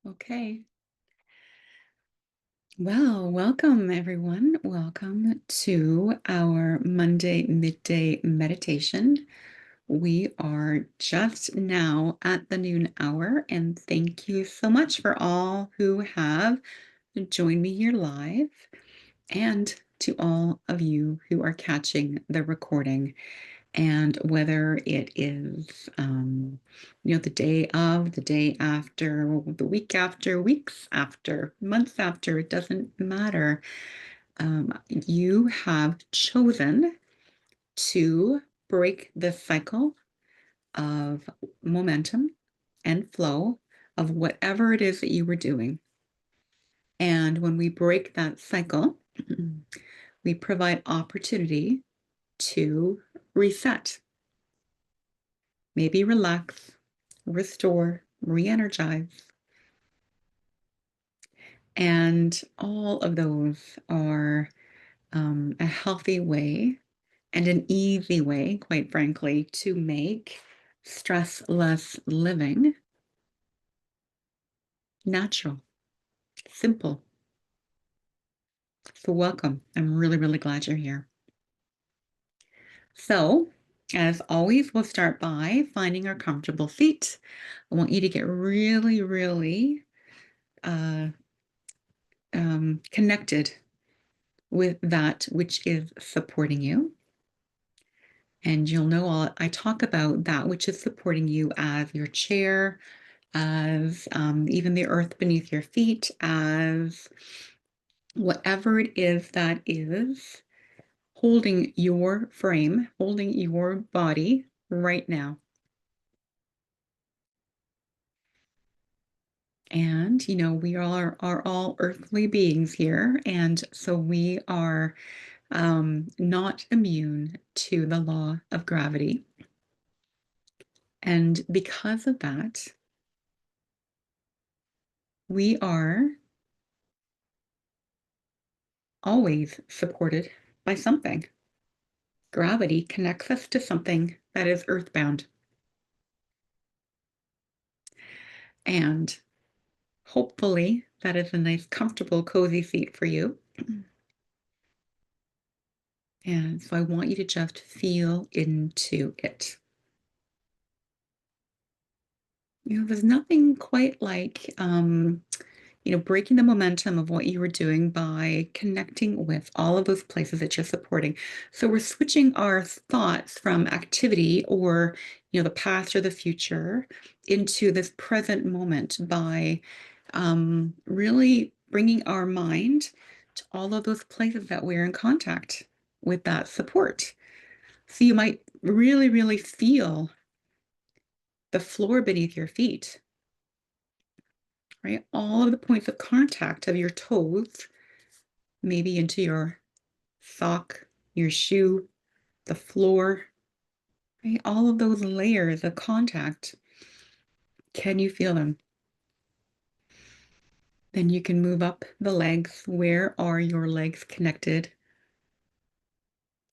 Okay. Well, welcome everyone. Welcome to our Monday midday meditation. We are just now at the noon hour, and thank you so much for all who have joined me here live and to all of you who are catching the recording. And whether it is, the day of, the day after, the week after, weeks after, months after, it doesn't matter. You have chosen to break the cycle of momentum and flow of whatever it is that you were doing. And when we break that cycle, we provide opportunity to reset. Maybe relax, restore, re energize. And all of those are a healthy way and an easy way, quite frankly, to make stress less living natural, simple. So, welcome. I'm really, really glad you're here. So, as always, we'll start by finding our comfortable seat. I want you to get really, really uh, connected with that which is supporting you. And you'll know I talk about that which is supporting you as your chair, as even the earth beneath your feet, as whatever it is that is holding your frame, holding your body right now. And, we are all earthly beings here. And so we are not immune to the law of gravity. And because of that, we are always supported by something. Gravity connects us to something that is earthbound. And hopefully, that is a nice, comfortable, cozy seat for you. And so I want you to just feel into it. There's nothing quite like breaking the momentum of what you were doing by connecting with all of those places that you're supporting. So we're switching our thoughts from activity or, the past or the future into this present moment by really bringing our mind to all of those places that we're in contact with that support. So you might really, really feel the floor beneath your feet, right? All of the points of contact of your toes, maybe into your sock, your shoe, the floor, right? All of those layers of contact. Can you feel them? Then you can move up the legs. Where are your legs connected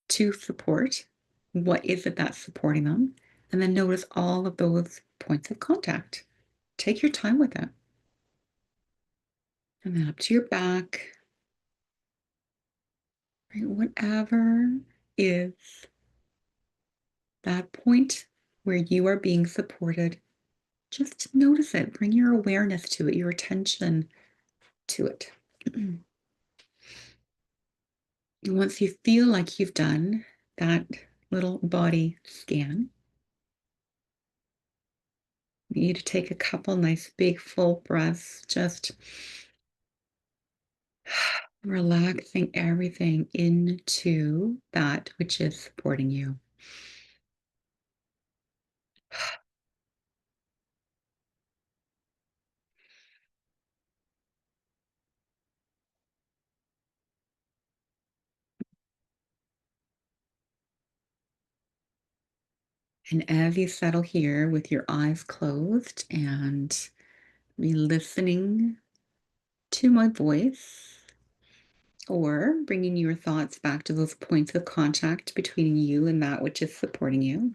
to support? What is it that's supporting them? And then notice all of those points of contact. Take your time with it. And then up to your back. Right? Whatever is that point where you are being supported, just notice it. Bring your awareness to it, your attention to it. Once you feel like you've done that little body scan, you need to take a couple nice big full breaths, just relaxing everything into that which is supporting you. And as you settle here with your eyes closed and be listening to my voice, or bringing your thoughts back to those points of contact between you and that which is supporting you,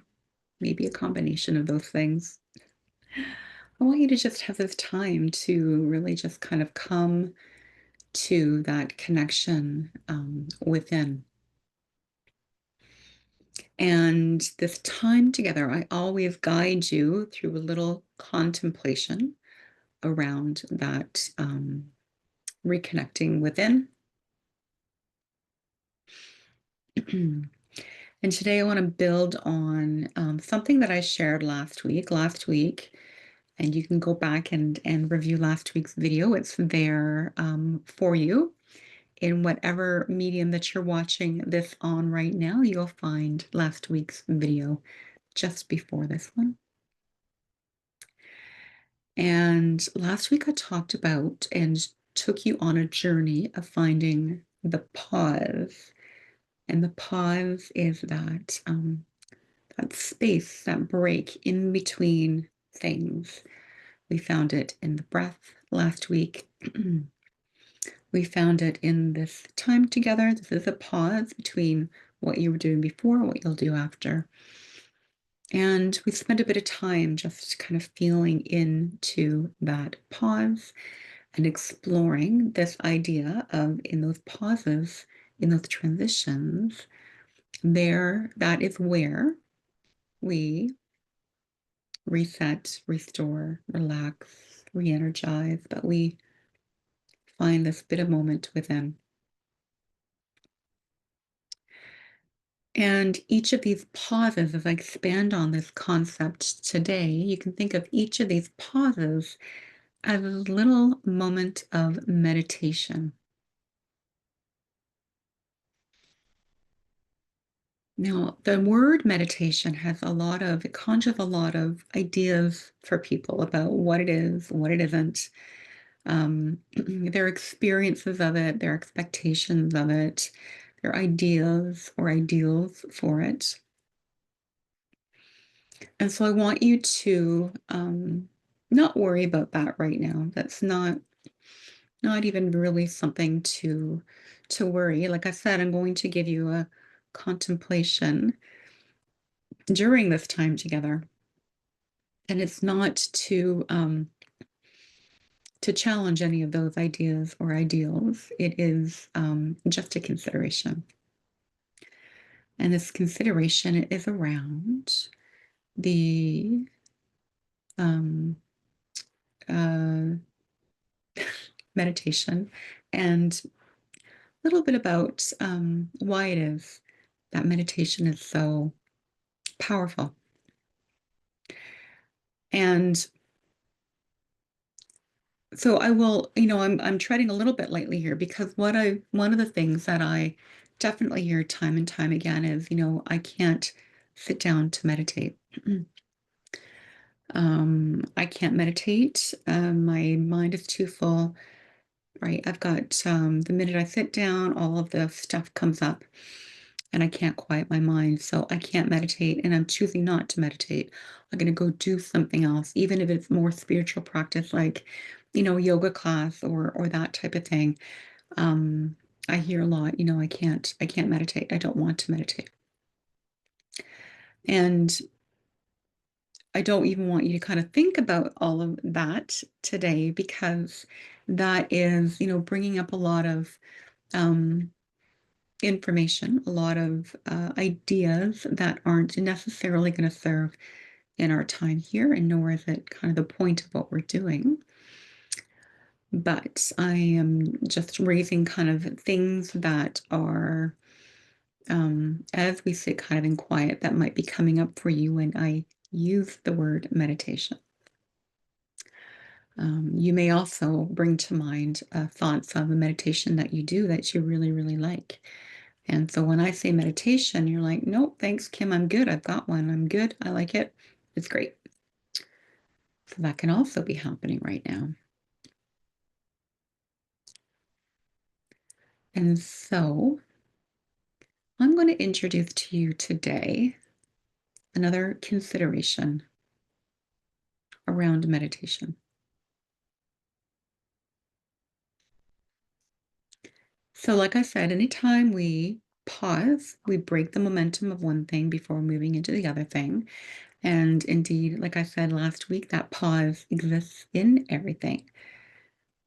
maybe a combination of those things. I want you to just have this time to really just kind of come to that connection within. And this time together, I always guide you through a little contemplation around that reconnecting within. And today I want to build on something that I shared last week. And you can go back and review last week's video. It's there for you. In whatever medium that you're watching this on right now, you'll find last week's video just before this one. And last week I talked about and took you on a journey of finding the pause. And the pause is that space, that break in between things. We found it in the breath last week. We found it in this time together. This is a pause between what you were doing before, what you'll do after. And we spent a bit of time just kind of feeling into that pause and exploring this idea of in those pauses, in those transitions, that is where we reset, restore, relax, re-energize, but we find this bit of moment within. And each of these pauses, as I expand on this concept today, you can think of each of these pauses as a little moment of meditation. Now, the word meditation it conjures a lot of ideas for people about what it is, what it isn't, their experiences of it, their expectations of it, their ideas or ideals for it. And so I want you to not worry about that right now. That's not even really something to worry. Like I said, I'm going to give you a contemplation during this time together. And it's not to challenge any of those ideas or ideals. It is just a consideration. And this consideration is around the uh, meditation and a little bit about why it is that meditation is so powerful. And so I will, I'm treading a little bit lightly here because one of the things that I definitely hear time and time again is, I can't sit down to meditate. I can't meditate. My mind is too full, right? I've got the minute I sit down, all of the stuff comes up and I can't quiet my mind. So I can't meditate and I'm choosing not to meditate. I'm going to go do something else, even if it's more spiritual practice like, yoga class or that type of thing. I hear a lot, I can't meditate. I don't want to meditate. And I don't even want you to kind of think about all of that today because that is, bringing up a lot of information, a lot of ideas that aren't necessarily going to serve in our time here, and nor is it kind of the point of what we're doing. But I am just raising kind of things that are, as we sit kind of in quiet, that might be coming up for you when I use the word meditation. You may also bring to mind thoughts of a meditation that you do that you really, really like. And so when I say meditation, you're like, nope, thanks, Kim, I'm good. I've got one. I'm good. I like it. It's great. So that can also be happening right now. And so I'm going to introduce to you today another consideration around meditation. So like I said, anytime we pause, we break the momentum of one thing before moving into the other thing. And indeed, like I said last week, that pause exists in everything.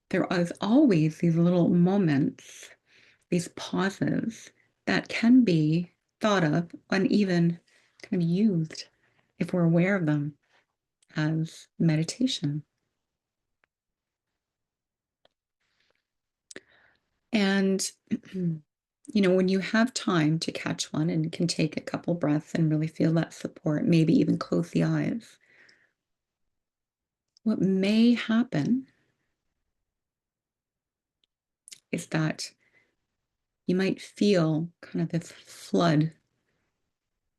There is always these little moments, these pauses that can be thought of and even kind of used if we're aware of them as meditation. And, when you have time to catch one and can take a couple breaths and really feel that support, maybe even close the eyes, what may happen is that you might feel kind of this flood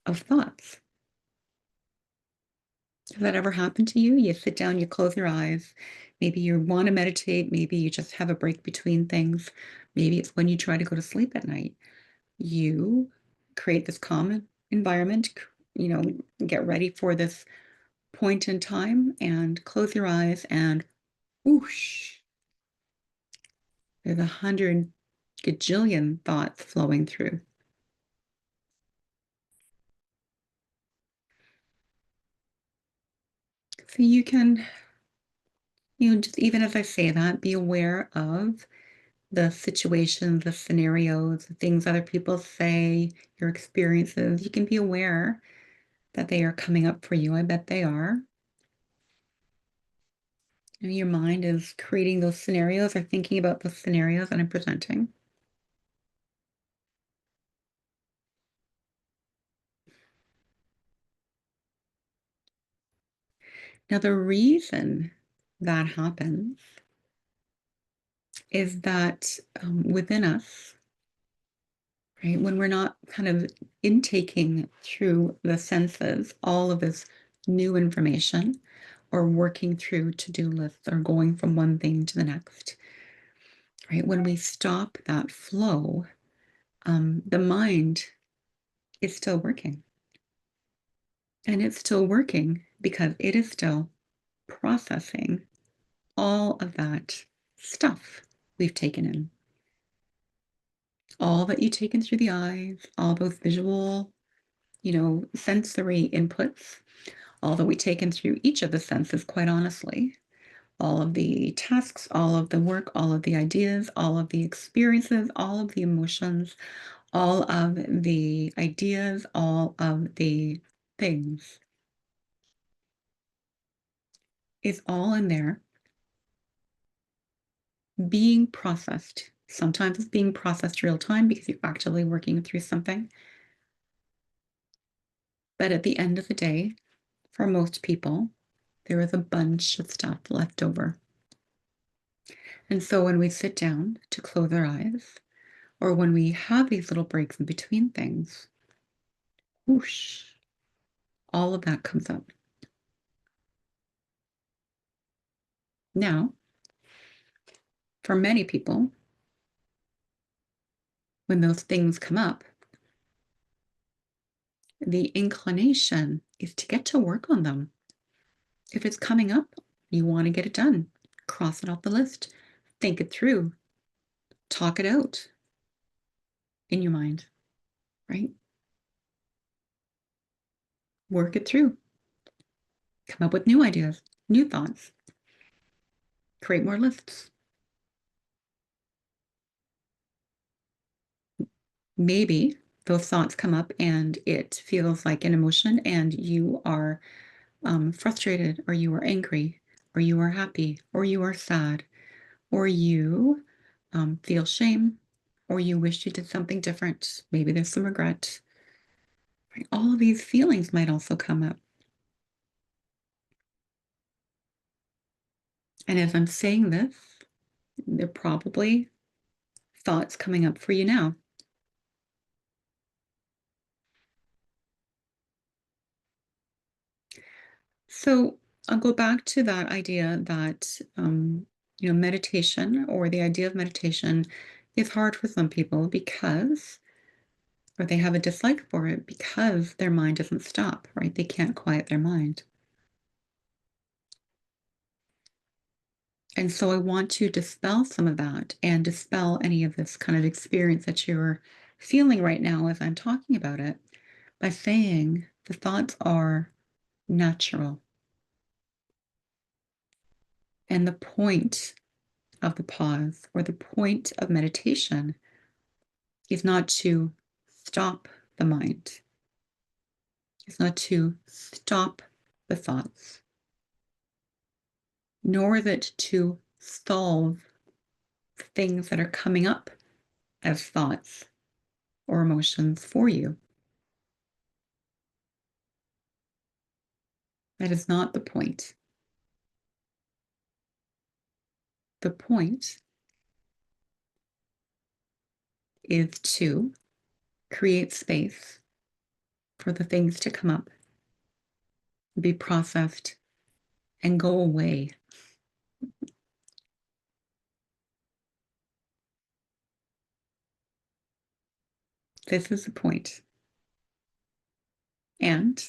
of thoughts. Has that ever happened to you? You sit down, you close your eyes. Maybe you want to meditate. Maybe you just have a break between things. Maybe it's when you try to go to sleep at night. You create this calm environment, get ready for this point in time and close your eyes and whoosh, there's 100 gajillion thoughts flowing through. So you can, just even as I say that, be aware of the situations, the scenarios, the things other people say, your experiences. You can be aware that they are coming up for you. I bet they are. Your mind is creating those scenarios or thinking about the scenarios that I'm presenting. Now, the reason that happens is that within us, right, when we're not kind of intaking through the senses all of this new information or working through to-do lists or going from one thing to the next, right, when we stop that flow, the mind is still working. And it's still working because it is still processing all of that stuff we've taken in. All that you've taken through the eyes, all those visual, sensory inputs, all that we've taken through each of the senses, quite honestly, all of the tasks, all of the work, all of the ideas, all of the experiences, all of the emotions, all of the ideas, all of the things is all in there being processed. Sometimes it's being processed real time because you're actively working through something. But at the end of the day, for most people, there is a bunch of stuff left over. And so when we sit down to close our eyes, or when we have these little breaks in between things, whoosh, all of that comes up. Now, for many people, when those things come up, the inclination is to get to work on them. If it's coming up, you want to get it done. Cross it off the list. Think it through. Talk it out in your mind, right? Work it through. Come up with new ideas, new thoughts. Create more lists. Maybe those thoughts come up and it feels like an emotion and you are frustrated or you are angry or you are happy or you are sad or you feel shame or you wish you did something different. Maybe there's some regret. Right? All of these feelings might also come up. And as I'm saying this, there are probably thoughts coming up for you now. So I'll go back to that idea that, meditation or the idea of meditation is hard for some people because, or they have a dislike for it because their mind doesn't stop, right? They can't quiet their mind. And so I want to dispel some of that and dispel any of this kind of experience that you're feeling right now as I'm talking about it by saying the thoughts are natural. And the point of the pause or the point of meditation is not to stop the mind, it's not to stop the thoughts, nor is it to solve the things that are coming up as thoughts or emotions for you. That is not the point. The point is to create space for the things to come up, be processed, and go away. This is the point. And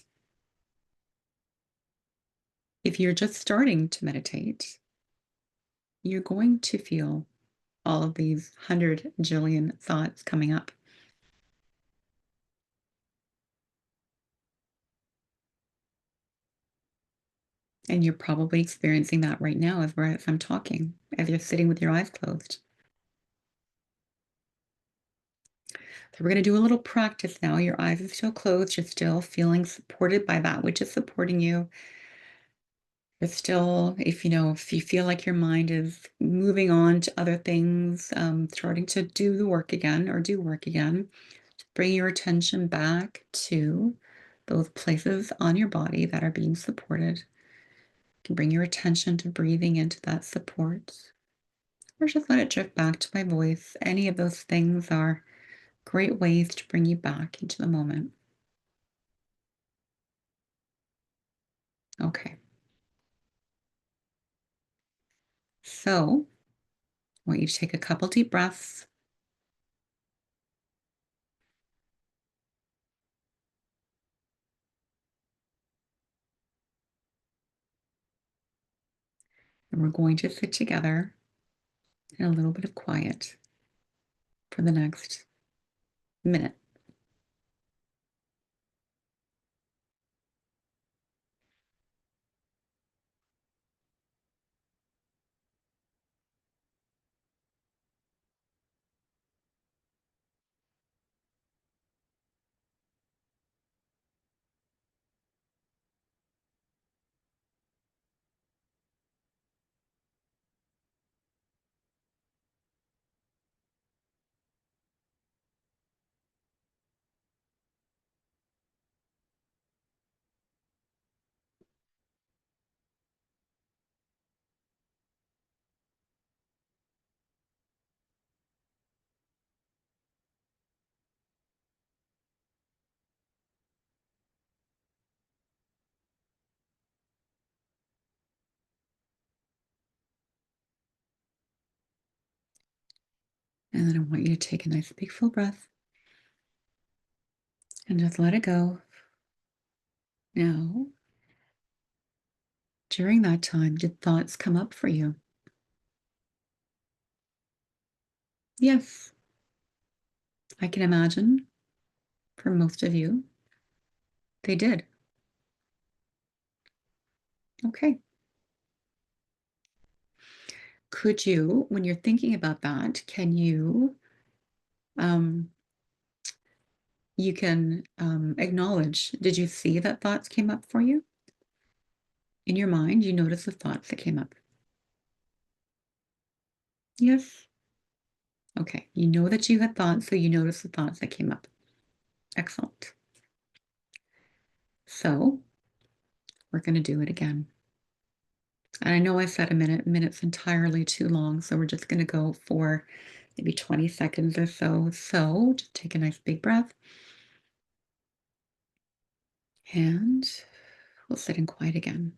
if you're just starting to meditate, you're going to feel all of these 100 jillion thoughts coming up. And you're probably experiencing that right now as I'm talking, as you're sitting with your eyes closed. So we're going to do a little practice now. Your eyes are still closed. You're still feeling supported by that which is supporting you. You're still, if you feel like your mind is moving on to other things, starting to do the work again or do work again, bring your attention back to those places on your body that are being supported. You can bring your attention to breathing into that support, or just let it drift back to my voice. Any of those things are great ways to bring you back into the moment. Okay. So I want you to take a couple deep breaths. And we're going to sit together in a little bit of quiet for the next minute. And then I want you to take a nice big full breath and just let it go. Now, during that time, did thoughts come up for you? Yes, I can imagine for most of you, they did. Okay. Could you, when you're thinking about that, um, you can acknowledge, did you see that thoughts came up for you? In your mind, you notice the thoughts that came up. Yes. Okay. You know that you had thoughts, so you notice the thoughts that came up. Excellent. So we're going to do it again. And I know I said a minute, minute's entirely too long, so we're just going to go for maybe 20 seconds or so. So just take a nice big breath and we'll sit in quiet again.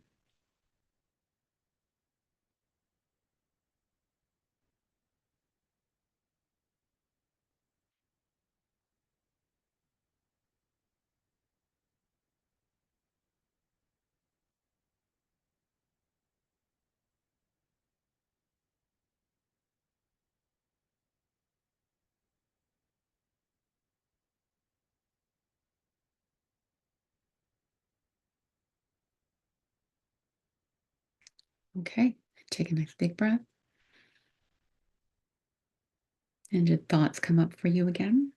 Okay, take a nice big breath. And did thoughts come up for you again?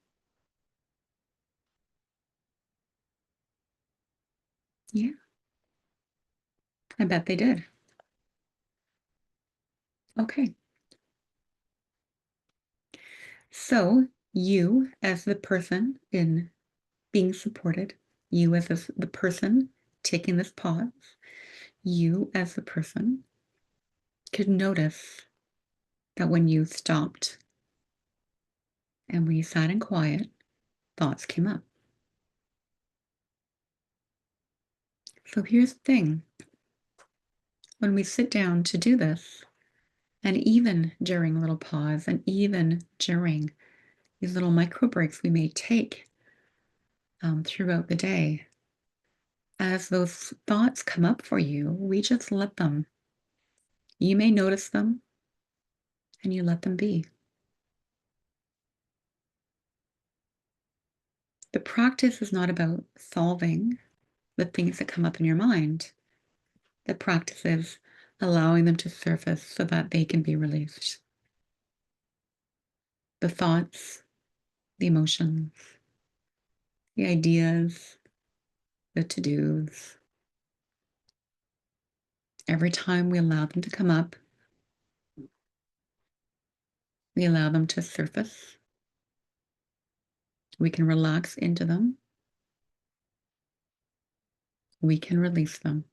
Yeah, I bet they did. Okay, so you, as the person in being supported, you as the person taking this pause, you as the person could notice that when you stopped and when you sat in quiet, thoughts came up. So here's the thing, when we sit down to do this, and even during a little pause, and even during these little micro breaks we may take throughout the day, as those thoughts come up for you, we just let them. You may notice them and you let them be. The practice is not about solving the things that come up in your mind. The practice is allowing them to surface so that they can be released. The thoughts, the emotions, the ideas, the to-dos. Every time we allow them to come up, we allow them to surface. We can relax into them. We can release them.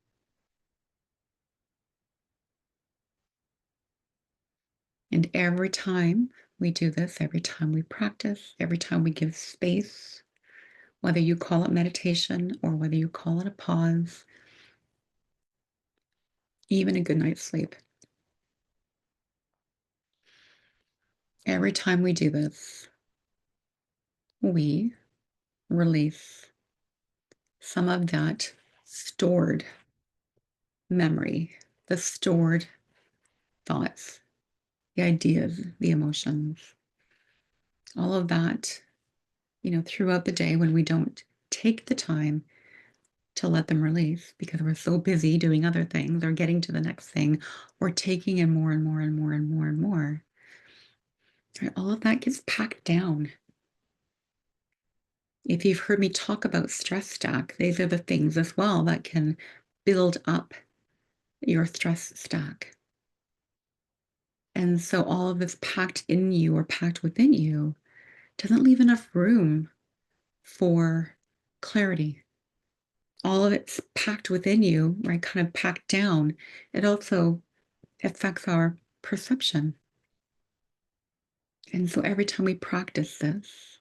And every time we do this, every time we practice, every time we give space, whether you call it meditation or whether you call it a pause, even a good night's sleep, every time we do this, we release some of that stored memory, the stored thoughts, the ideas, the emotions, all of that, throughout the day when we don't take the time to let them release because we're so busy doing other things or getting to the next thing or taking in more and more and more and more and more. Right? All of that gets packed down. If you've heard me talk about stress stack, these are the things as well that can build up your stress stack. And so all of this packed in you or packed within you doesn't leave enough room for clarity. All of it's packed within you, right? Kind of packed down. It also affects our perception. And so every time we practice this,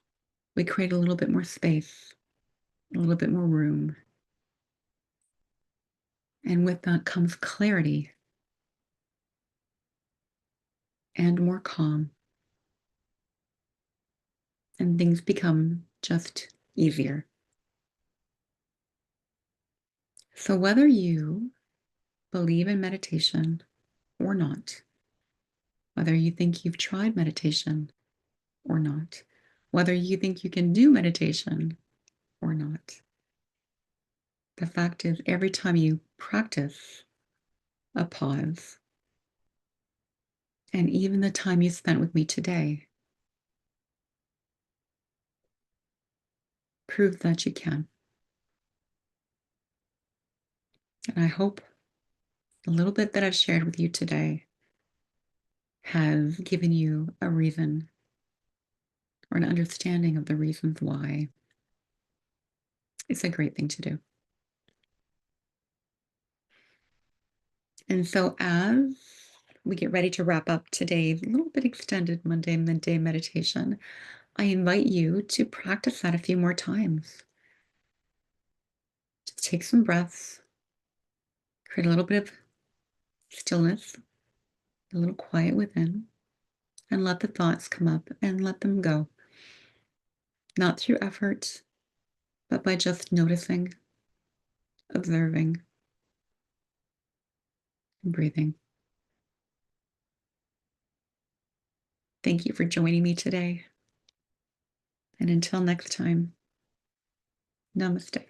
we create a little bit more space, a little bit more room. And with that comes clarity and more calm. And things become just easier. So whether you believe in meditation or not, whether you think you've tried meditation or not, whether you think you can do meditation or not, the fact is every time you practice a pause, and even the time you spent with me today, prove that you can. And I hope the little bit that I've shared with you today has given you a reason or an understanding of the reasons why it's a great thing to do. And so as we get ready to wrap up today's a little bit extended Monday midday meditation, I invite you to practice that a few more times. Just take some breaths, create a little bit of stillness, a little quiet within, and let the thoughts come up and let them go. Not through effort, but by just noticing, observing, and breathing. Thank you for joining me today. And until next time, namaste.